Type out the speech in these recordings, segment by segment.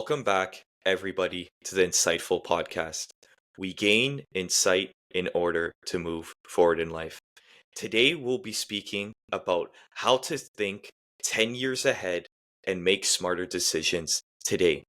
Welcome back, everybody, to the Insightful Podcast. We gain insight in order to move forward in life. Today, we'll be speaking about how to think 10 years ahead and make smarter decisions today.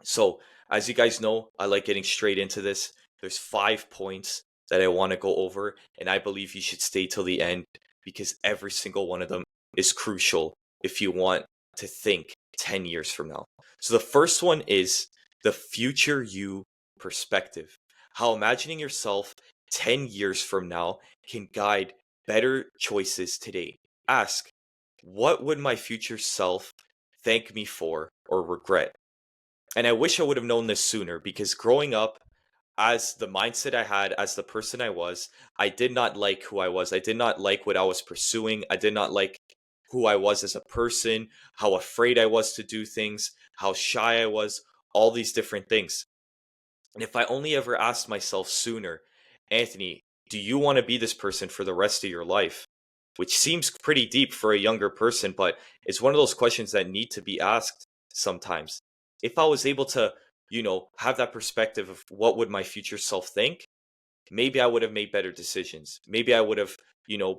So, as you guys know, I like getting straight into this. There's 5 points that I want to go over, and I believe you should stay till the end because every single one of them is crucial if you want to think 10 years from now. So, the first one is the future you perspective. How imagining yourself 10 years from now can guide better choices today. Ask, what would my future self thank me for or regret? And I wish I would have known this sooner because growing up, as the mindset I had, as the person I was, I did not like who I was. I did not like what I was pursuing. I did not like who I was as a person, how afraid I was to do things, how shy I was, all these different things. And if I only ever asked myself sooner, Anthony, do you want to be this person for the rest of your life? Which seems pretty deep for a younger person, but it's one of those questions that need to be asked sometimes. If I was able to, have that perspective of what would my future self think, maybe I would have made better decisions. Maybe I would have,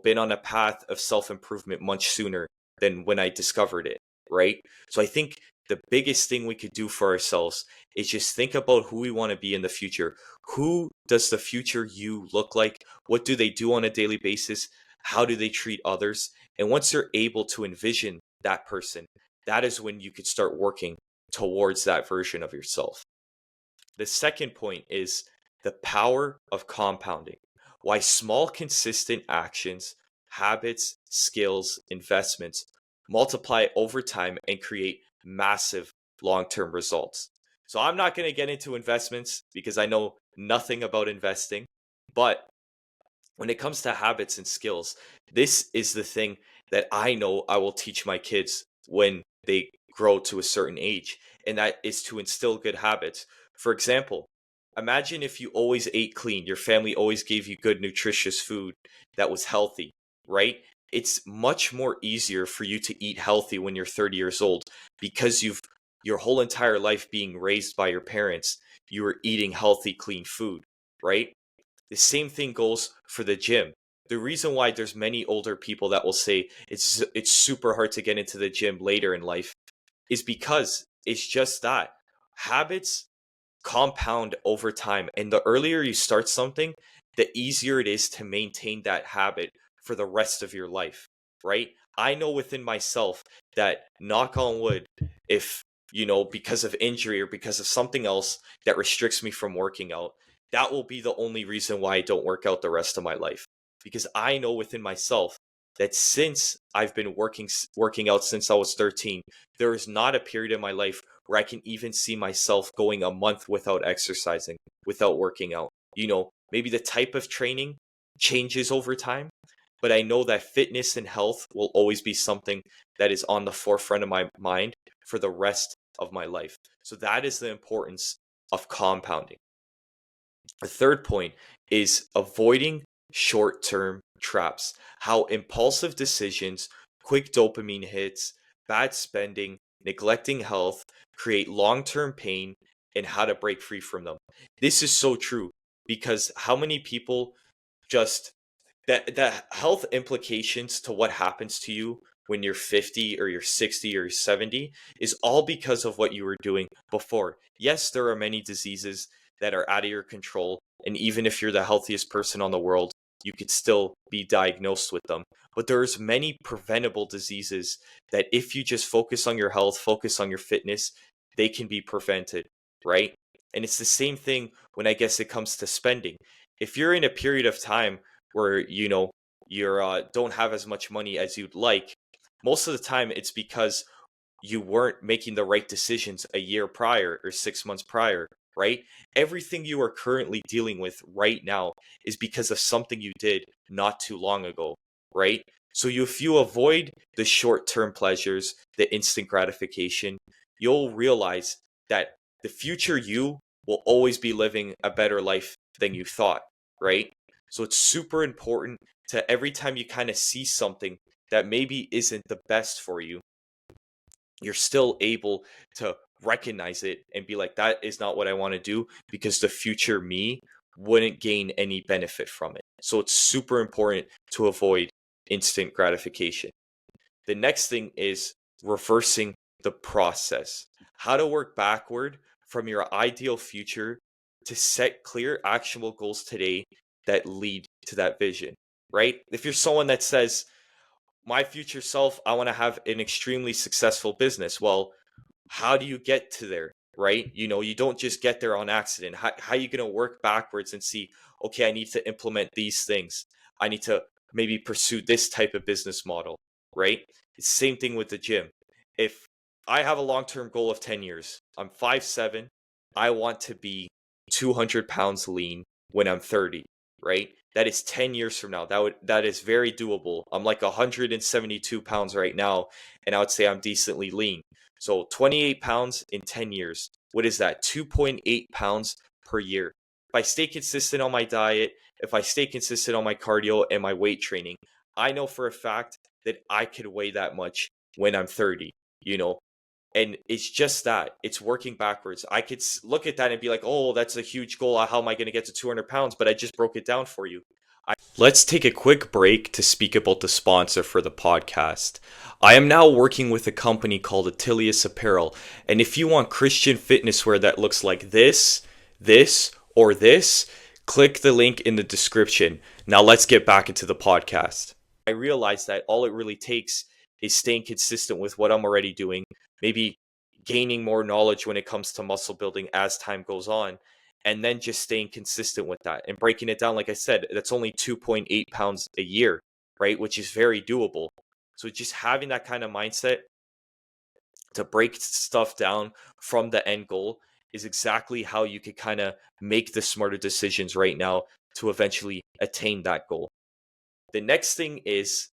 been on a path of self improvement much sooner than when I discovered it, right? So I think the biggest thing we could do for ourselves is just think about who we want to be in the future. Who does the future you look like? What do they do on a daily basis? How do they treat others? And once you're able to envision that person, that is when you could start working towards that version of yourself. The second point is the power of compounding. Why small, consistent actions, habits, skills, investments multiply over time and create massive long term results. So, I'm not going to get into investments because I know nothing about investing. But when it comes to habits and skills, this is the thing that I know I will teach my kids when they grow to a certain age, and that is to instill good habits. For example, imagine if you always ate clean, your family always gave you good, nutritious food that was healthy, right? It's much more easier for you to eat healthy when you're 30 years old because you've your whole entire life being raised by your parents, you were eating healthy, clean food, right? The same thing goes for the gym. The reason why there's many older people that will say it's super hard to get into the gym later in life is because it's just that habits compound over time, and the earlier you start something, the easier it is to maintain that habit for the rest of your life, right? I know within myself that, knock on wood, if because of injury or because of something else that restricts me from working out, that will be the only reason why I don't work out the rest of my life. Because I know within myself that since I've been working out since I was 13, there is not a period in my life where I can even see myself going a month without exercising, without working out. Maybe the type of training changes over time, but I know that fitness and health will always be something that is on the forefront of my mind for the rest of my life. So that is the importance of compounding. The third point is avoiding short term traps. How impulsive decisions, quick dopamine hits, bad spending, neglecting health create long term pain, and how to break free from them. This is so true because how many people just the health implications to what happens to you when you're 50 or you're 60 or you're 70 is all because of what you were doing before. Yes, there are many diseases that are out of your control, and even if you're the healthiest person on the world, you could still be diagnosed with them. But there's many preventable diseases that if you just focus on your health, focus on your fitness, they can be prevented, right? And it's the same thing when I guess it comes to spending. If you're in a period of time where you're don't have as much money as you'd like, most of the time it's because you weren't making the right decisions a year prior or 6 months prior, right? Everything you are currently dealing with right now is because of something you did not too long ago, right? So if you avoid the short-term pleasures, the instant gratification, you'll realize that the future you will always be living a better life than you thought, right? So it's super important to every time you kind of see something that maybe isn't the best for you, you're still able to recognize it and be like, that is not what I want to do, because the future me wouldn't gain any benefit from it. So it's super important to avoid instant gratification. The next thing is reversing the process. How to work backward from your ideal future to set clear, actionable goals today that lead to that vision, right? If you're someone that says, my future self, I want to have an extremely successful business. Well, how do you get to there, right? You don't just get there on accident. How are you going to work backwards and see, okay, I need to implement these things. I need to maybe pursue this type of business model, right? It's the same thing with the gym. If I have a long-term goal of 10 years, I'm 5'7", I want to be 200 pounds lean when I'm 30, right? That is 10 years from now. That is very doable. I'm like 172 pounds right now, and I would say I'm decently lean. So 28 pounds in 10 years. What is that? 2.8 pounds per year. If I stay consistent on my diet, if I stay consistent on my cardio and my weight training, I know for a fact that I could weigh that much when I'm 30, you know? And it's just that. It's working backwards. I could look at that and be like, oh, that's a huge goal. How am I going to get to 200 pounds? But I just broke it down for you. Let's take a quick break to speak about the sponsor for the podcast. I am now working with a company called Attilius Apparel. And if you want Christian fitness wear that looks like this, or this, click the link in the description. Now let's get back into the podcast. I realized that all it really takes is staying consistent with what I'm already doing, maybe gaining more knowledge when it comes to muscle building as time goes on, and then just staying consistent with that and breaking it down. Like I said, that's only 2.8 pounds a year, right? Which is very doable. So just having that kind of mindset to break stuff down from the end goal is exactly how you could kind of make the smarter decisions right now to eventually attain that goal. The next thing is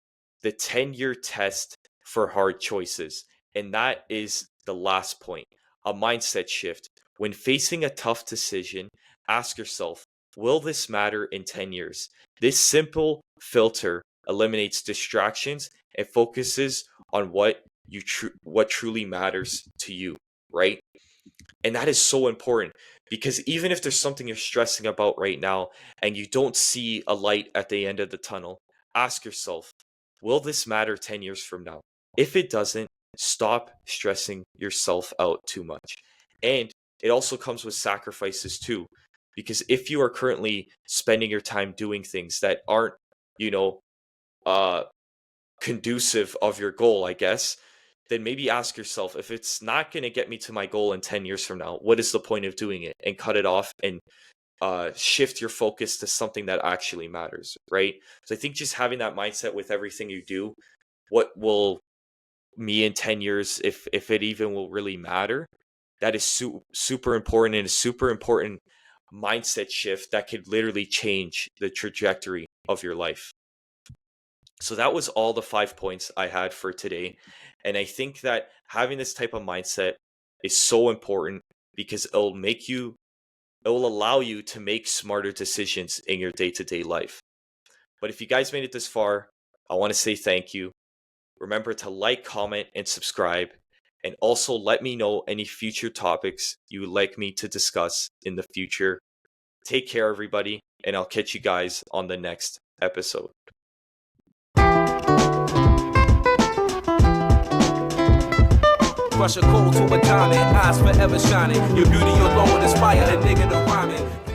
the 10-year test for hard choices. And that is the last point, a mindset shift. When facing a tough decision, ask yourself, will this matter in 10 years? This simple filter eliminates distractions and focuses on what truly matters to you, right? And that is so important, because even if there's something you're stressing about right now and you don't see a light at the end of the tunnel, ask yourself, will this matter 10 years from now? If it doesn't, stop stressing yourself out too much. And it also comes with sacrifices too, because if you are currently spending your time doing things that aren't, conducive of your goal, I guess, then maybe ask yourself, if it's not going to get me to my goal in 10 years from now, what is the point of doing it? And cut it off and shift your focus to something that actually matters, right? So I think just having that mindset with everything you do, what will me in 10 years, if it even will really matter, that is super important, and a super important mindset shift that could literally change the trajectory of your life. So that was all the 5 points I had for today. And I think that having this type of mindset is so important, because it will allow you to make smarter decisions in your day-to-day life. But if you guys made it this far, I want to say thank you. Remember to like, comment, and subscribe. And also let me know any future topics you would like me to discuss in the future. Take care, everybody, and I'll catch you guys on the next episode. Crush a cold to a diamond, eyes forever shining. Your beauty alone inspire a nigga to rhyme it.